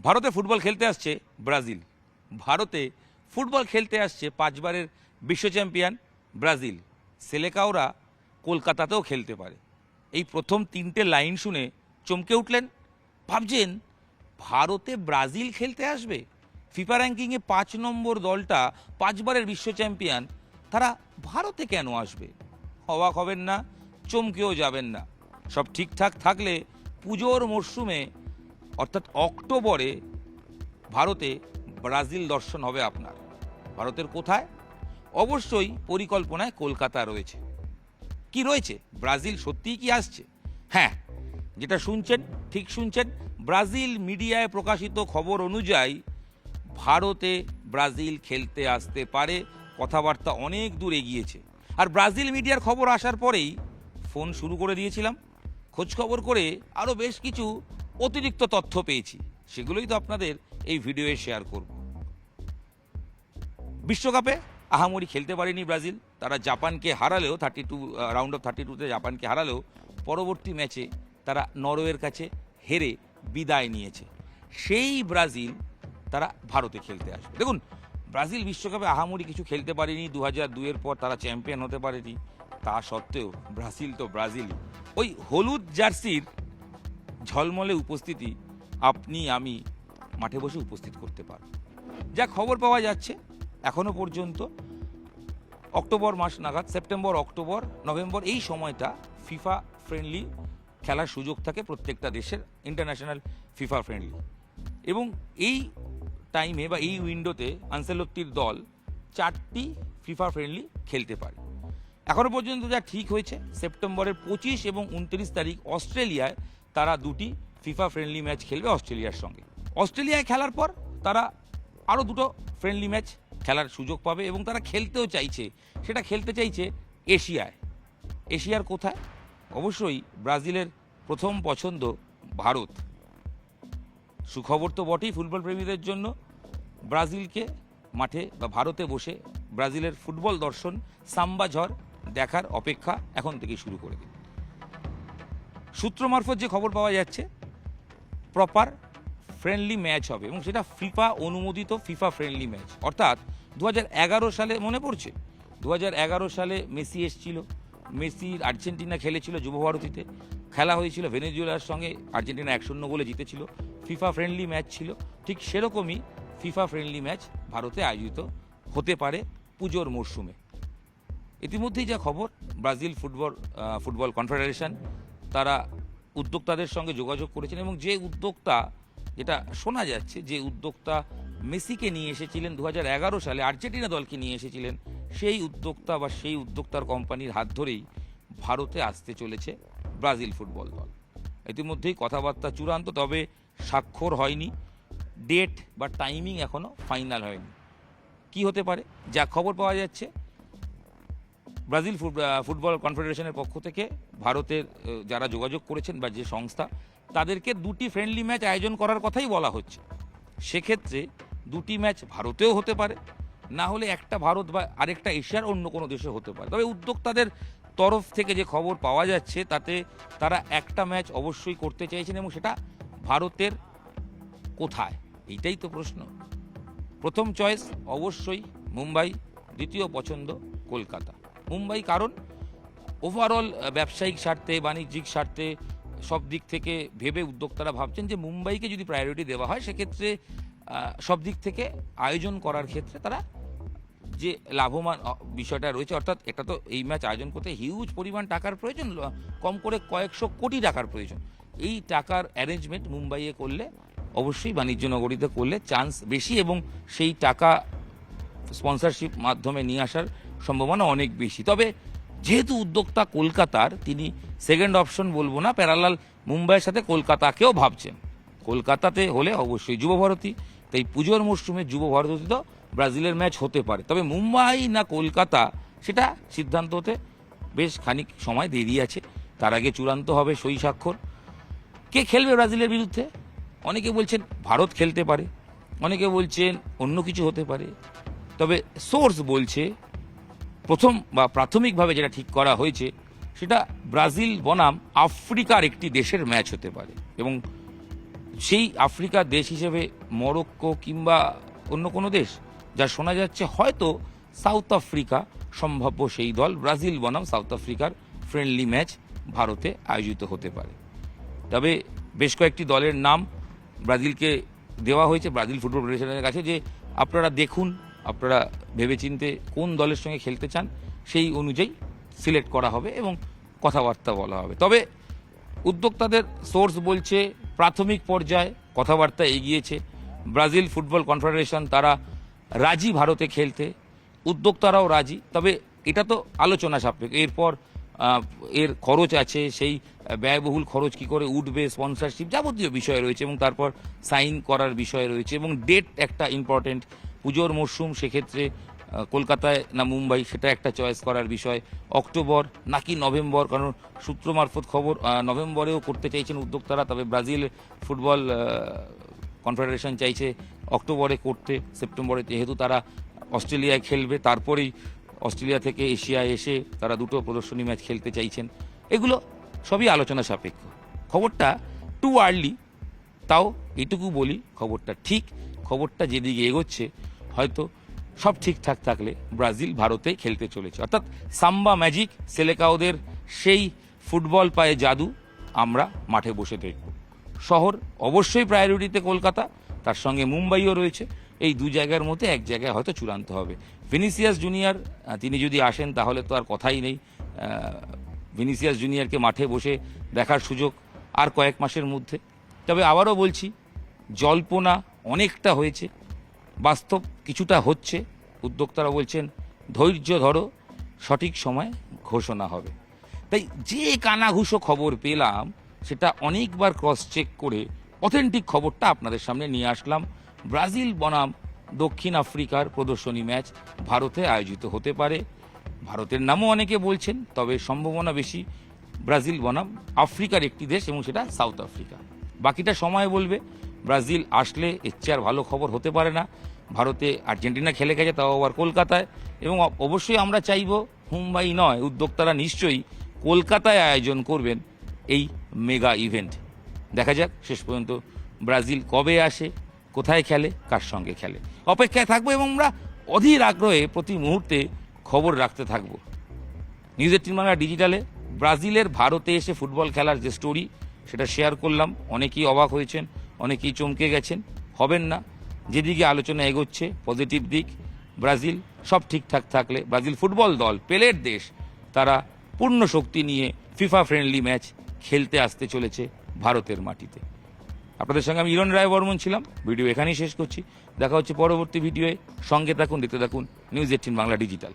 ভারতে ফুটবল খেলতে আসছে ব্রাজিল। ভারতে ফুটবল খেলতে আসছে 5 বারের বিশ্ব চ্যাম্পিয়ন ব্রাজিল। সেলেকাওরা কলকাতাতেও খেলতে পারে। এই প্রথম 3টে লাইন শুনে চমকে উঠলেন, ভাবছেন ভারতে ব্রাজিল খেলতে আসবে? ফিফা র্যাঙ্কিংয়ে 5 নম্বর দলটা 5 বারের বিশ্ব চ্যাম্পিয়ন, তারা ভারতে কেন আসবে? অবাক হবেন না, চমকেও যাবেন না। সব ঠিকঠাক থাকলে পুজোর মরশুমে অর্থাৎ অক্টোবরে ভারতে ব্রাজিল দর্শন হবে আপনার। ভারতের কোথায়? অবশ্যই পরিকল্পনায় কলকাতা রয়েছে। কি রয়েছে? ব্রাজিল সত্যিই কি আসছে? হ্যাঁ, যেটা শুনছেন ঠিক শুনছেন। ব্রাজিল মিডিয়ায় প্রকাশিত খবর অনুযায়ী ভারতে ব্রাজিল খেলতে আসতে পারে। কথাবার্তা অনেক দূর এগিয়েছে। আর ব্রাজিল মিডিয়ার খবর আসার পরেই ফোন শুরু করে দিয়েছিলাম। খোঁজখবর করে আরও বেশ কিছু অতিরিক্ত তথ্য পেয়েছি, সেগুলোই তো আপনাদের এই ভিডিওয়ে শেয়ার করব। বিশ্বকাপে আহামরি খেলতে পারেনি ব্রাজিল। তারা জাপানকে হারালেও রাউন্ড অফ 32-তে জাপানকে হারালেও পরবর্তী ম্যাচে তারা নরওয়ের কাছে হেরে বিদায় নিয়েছে। সেই ব্রাজিল তারা ভারতে খেলতে আসবে। দেখুন, ব্রাজিল বিশ্বকাপে আহামরি কিছু খেলতে পারেনি, 2002-এর পর তারা চ্যাম্পিয়ন হতে পারেনি। তা সত্ত্বেও ব্রাজিল তো ব্রাজিলই। ওই হলুদ জার্সির ঝলমলে উপস্থিতি আপনি আমি মাঠে বসে উপস্থিত করতে পারব। যা খবর পাওয়া যাচ্ছে এখনো পর্যন্ত অক্টোবর মাস নাগাদ, সেপ্টেম্বর, অক্টোবর, নভেম্বর এই সময়টা ফিফা ফ্রেন্ডলি খেলার সুযোগ থাকে প্রত্যেকটা দেশের, ইন্টারন্যাশনাল ফিফা ফ্রেন্ডলি। এবং এই টাইমে বা এই উইন্ডোতে আনসেলত্তির দল 4টি ফিফা ফ্রেন্ডলি খেলতে পারে। এখনো পর্যন্ত যা ঠিক হয়েছে, সেপ্টেম্বরের 25 এবং 29 তারিখ অস্ট্রেলিয়ায় তারা 2টি ফিফা ফ্রেন্ডলি ম্যাচ খেলবে অস্ট্রেলিয়ার সঙ্গে। অস্ট্রেলিয়ায় খেলার পর তারা আরও 2টো ফ্রেন্ডলি ম্যাচ খেলার সুযোগ পাবে এবং তারা খেলতেও চাইছে, সেটা খেলতে চাইছে এশিয়ায়। এশিয়ার কোথায়? অবশ্যই ব্রাজিলের প্রথম পছন্দ ভারত। সুখবর তো বটেই ফুটবল প্রেমীদের জন্য, ব্রাজিলকে মাঠে বা ভারতে বসে ব্রাজিলের ফুটবল দর্শন, সাম্বা ঝড় দেখার অপেক্ষা এখন থেকেই শুরু করে দিন। সূত্র মারফত যে খবর পাওয়া যাচ্ছে, প্রপার ফ্রেন্ডলি ম্যাচ হবে এবং সেটা ফিফা অনুমোদিত ফিফা ফ্রেন্ডলি ম্যাচ। অর্থাৎ 2011 সালে মনে পড়ছে, 2011 সালে মেসি এসেছিল, মেসির আর্জেন্টিনা খেলেছিল যুবভারতীতে, খেলা হয়েছিল ভেনেজুয়েলার সঙ্গে, আর্জেন্টিনা 1-0 গোলে জিতেছিল, ফিফা ফ্রেন্ডলি ম্যাচ ছিল। ঠিক সেরকমই ফিফা ফ্রেন্ডলি ম্যাচ ভারতে আয়োজিত হতে পারে পুজোর মরশুমে। ইতিমধ্যেই যা খবর, ব্রাজিল ফুটবল কনফেডারেশন তারা উদ্যোক্তাদের সঙ্গে যোগাযোগ করেছেন এবং যে উদ্যোক্তা, যেটা শোনা যাচ্ছে, যে উদ্যোক্তা মেসিকে নিয়ে এসেছিলেন 2011 সালে, আর্জেন্টিনা দলকে নিয়ে এসেছিলেন, সেই উদ্যোক্তা বা সেই উদ্যোক্তার কোম্পানির হাত ধরেই ভারতে আসতে চলেছে ব্রাজিল ফুটবল দল। ইতিমধ্যেই কথাবার্তা চূড়ান্ত, তবে স্বাক্ষর হয়নি, ডেট বা টাইমিং এখনও ফাইনাল হয়নি। কি হতে পারে? যা খবর পাওয়া যাচ্ছে, ব্রাজিল ফুটবল কনফেডারেশনের পক্ষ থেকে ভারতের যারা যোগাযোগ করেছেন বা যে সংস্থা, তাদেরকে 2টি ফ্রেন্ডলি ম্যাচ আয়োজন করার কথাই বলা হচ্ছে। সেক্ষেত্রে 2টি ম্যাচ ভারতেও হতে পারে, না হলে একটা ভারত বা আরেকটা এশিয়ার অন্য কোনো দেশে হতে পারে। তবে উদ্যোক্তাদের তরফ থেকে যে খবর পাওয়া যাচ্ছে, তাতে তারা একটা ম্যাচ অবশ্যই করতে চাইছেন এবং সেটা ভারতের কোথায়, এইটাই তো প্রশ্ন। প্রথম চয়েস অবশ্যই মুম্বাই, দ্বিতীয় পছন্দ কলকাতা। মুম্বাই কারণ ওভারঅল ব্যবসায়িক স্বার্থে, বাণিজ্যিক স্বার্থে, সব দিক থেকে ভেবে উদ্যোক্তারা ভাবছেন যে মুম্বাইকে যদি প্রায়োরিটি দেওয়া হয়, সেক্ষেত্রে সব দিক থেকে আয়োজন করার ক্ষেত্রে তারা যে লাভবান বিষয়টা রয়েছে, অর্থাৎ এটা তো এই ম্যাচ আয়োজন করতে হিউজ পরিমাণ টাকার প্রয়োজন, কম করে কয়েকশো কোটি টাকার প্রয়োজন। এই টাকার অ্যারেঞ্জমেন্ট মুম্বাইয়ে করলে, অবশ্যই বাণিজ্য নগরীতে করলে চান্স বেশি এবং সেই টাকা স্পন্সরশিপ মাধ্যমে নিয়ে আসার সম্ভাবনা অনেক বেশি। তবে যেহেতু উদ্যোক্তা কলকাতার, তিনি সেকেন্ড অপশন বলবো না, প্যারালাল মুম্বাইয়ের সাথে কলকাতাকেও ভাবছেন। কলকাতাতে হলে অবশ্যই যুবভারতী, তাই পুজোর মরশুমে যুবভারতী তো ব্রাজিলের ম্যাচ হতে পারে। তবে মুম্বাই না কলকাতা, সেটা সিদ্ধান্ত হতে বেশ খানিক সময় দেরি আছে। তার আগে চূড়ান্ত হবে সই স্বাক্ষর। কে খেলবে ব্রাজিলের বিরুদ্ধে? অনেকে বলছেন ভারত খেলতে পারে, অনেকে বলছেন অন্য কিছু হতে পারে। তবে সোর্স বলছে, প্রথম বা প্রাথমিকভাবে যেটা ঠিক করা হয়েছে, সেটা ব্রাজিল বনাম আফ্রিকার একটি দেশের ম্যাচ হতে পারে। এবং সেই আফ্রিকার দেশ হিসেবে মরক্কো কিংবা অন্য কোনো দেশ, যা শোনা যাচ্ছে হয়তো সাউথ আফ্রিকা সম্ভাব্য সেই দল, ব্রাজিল বনাম সাউথ আফ্রিকার ফ্রেন্ডলি ম্যাচ ভারতে আয়োজিত হতে পারে। তবে বেশ কয়েকটি দলের নাম ব্রাজিলকে দেওয়া হয়েছে ব্রাজিল ফুটবল ফেডারেশনের কাছে, যে আপনারা দেখুন, আপনারা ভেবেচিন্তে কোন দলের সঙ্গে খেলতে চান সেই অনুযায়ী সিলেক্ট করা হবে এবং কথাবার্তা বলা হবে। তবে উদ্যোক্তাদের সোর্স বলছে প্রাথমিক পর্যায়ে কথাবার্তা এগিয়েছে, ব্রাজিল ফুটবল কনফেডারেশন তারা রাজি ভারতে খেলতে, উদ্যোক্তারাও রাজি। তবে এটা তো আলোচনা সাপেক্ষ, এরপর এর খরচ আছে, সেই ব্যয়বহুল খরচ কি করে উঠবে, স্পন্সরশিপ যাবতীয় বিষয় রয়েছে, এবং তারপর সাইন করার বিষয় রয়েছে, এবং ডেট একটা ইম্পর্টেন্ট, পুজোর মরশুম, সেক্ষেত্রে কলকাতায় না মুম্বাই সেটা একটা চয়েস করার বিষয়, অক্টোবর নাকি নভেম্বর, কারণ সূত্র মারফত খবর নভেম্বরেও করতে চাইছেন উদ্যোক্তারা, তবে ব্রাজিল ফুটবল কনফেডারেশন চাইছে অক্টোবরে করতে, সেপ্টেম্বরে, যেহেতু তারা অস্ট্রেলিয়ায় খেলবে, তারপরেই অস্ট্রেলিয়া থেকে এশিয়ায় এসে তারা দুটো প্রদর্শনী ম্যাচ খেলতে চাইছেন। এগুলো সবই আলোচনা সাপেক্ষ, খবরটা টু আর্লি। তাও এটুকু বলি, খবরটা ঠিক, খবরটা যেদিকে এগোচ্ছে হয়তো সব ঠিকঠাক থাকলে ব্রাজিল ভারতেই খেলতে চলেছে, অর্থাৎ সাম্বা ম্যাজিক সেলেকাওদের সেই ফুটবল পায়ে জাদু আমরা মাঠে বসে দেখব। শহর অবশ্যই প্রায়োরিটিতে কলকাতা, তার সঙ্গে মুম্বাইও রয়েছে, এই দু জায়গার মধ্যে এক জায়গায় হয়তো চূড়ান্ত হবে। ভিনিসিয়াস জুনিয়র তিনি যদি আসেন তাহলে তো আর কথাই নেই, ভিনিসিয়াস জুনিয়রকে মাঠে বসে দেখার সুযোগ আর কয়েক মাসের মধ্যে। তবে আবারও বলছি, জল্পনা অনেকটা হয়েছে, বাস্তব কিছুটা হচ্ছে। উদ্যোক্তারা বলছেন ধৈর্য ধরো, সঠিক সময় ঘোষণা হবে। তাই যে কানাঘুষো খবর পেলাম সেটা অনেকবার ক্রস চেক করে অথেন্টিক খবরটা আপনাদের সামনে নিয়ে আসলাম। ব্রাজিল বনাম দক্ষিণ আফ্রিকার প্রদর্শনী ম্যাচ ভারতে আয়োজিত হতে পারে, ভারতের নামও অনেকে বলছেন, তবে সম্ভাবনা বেশি ব্রাজিল বনাম আফ্রিকার একটি দেশ, এবং সেটা সাউথ আফ্রিকা। বাকিটা সময় বলবে। ব্রাজিল আসলে এর চেয়ে আর ভালো খবর হতে পারে না। ভারতে আর্জেন্টিনা খেলে গেছে, তাও আবার কলকাতায়, এবং অবশ্যই আমরা চাইব মুম্বাই নয়, উদ্যোক্তারা নিশ্চয়ই কলকাতায় আয়োজন করবেন এই মেগা ইভেন্ট। দেখা যাক শেষ পর্যন্ত ব্রাজিল কবে আসে, কোথায় খেলে, কার সঙ্গে খেলে, অপেক্ষায় থাকবো, এবং আমরা অধীর আগ্রহে প্রতি মুহূর্তে খবর রাখতে থাকবো। নিউজ 18 বাংলা ডিজিটালে ব্রাজিলের ভারতে এসে ফুটবল খেলার যে স্টোরি সেটা শেয়ার করলাম। অনেকেই অবাক হয়েছেন, অনেকেই চমকে গেছেন, হবেন না। যেদিকে আলোচনা এগোচ্ছে পজিটিভ দিক, ব্রাজিল সব ঠিকঠাক থাকলে ব্রাজিল ফুটবল দল, পেলের দেশ, তারা পূর্ণ শক্তি নিয়ে ফিফা ফ্রেন্ডলি ম্যাচ খেলতে আসতে চলেছে ভারতের মাটিতে। আপনাদের সঙ্গে আমি ইরণ রায় বর্মন ছিলাম। ভিডিও এখানেই শেষ করছি, দেখা হচ্ছে পরবর্তী ভিডিওয়ে। সঙ্গে থাকুন, দেখতে থাকুন নিউজ 18 বাংলা ডিজিটাল।